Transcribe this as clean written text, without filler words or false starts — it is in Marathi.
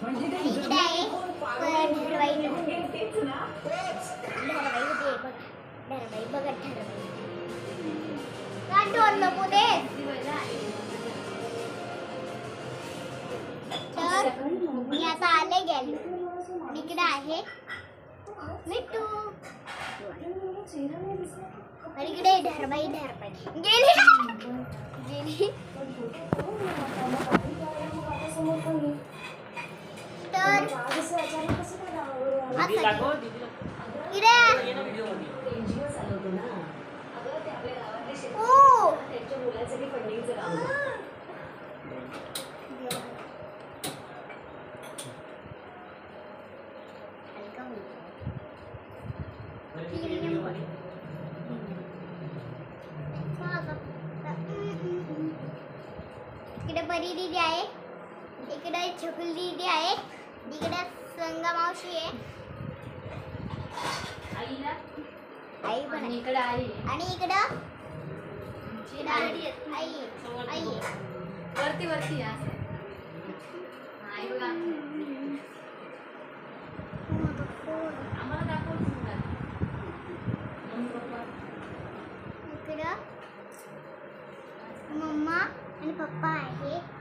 इकडे आहे धरवाई बघा ठरवाई का डोर नको दे तर मी आता आले गेले इकडे आहे मिट्टू और इकडे धरबाई गेली तर इकडे परी दीदी आहे इकडे छकुली दीदी आहे इकडे संगा मावशी आहे आई पण इकडे आई आणि इकडे आई वरती वरती आई बघा आम्हाला दाखव इकडे मम्मा आणि पप्पा आहे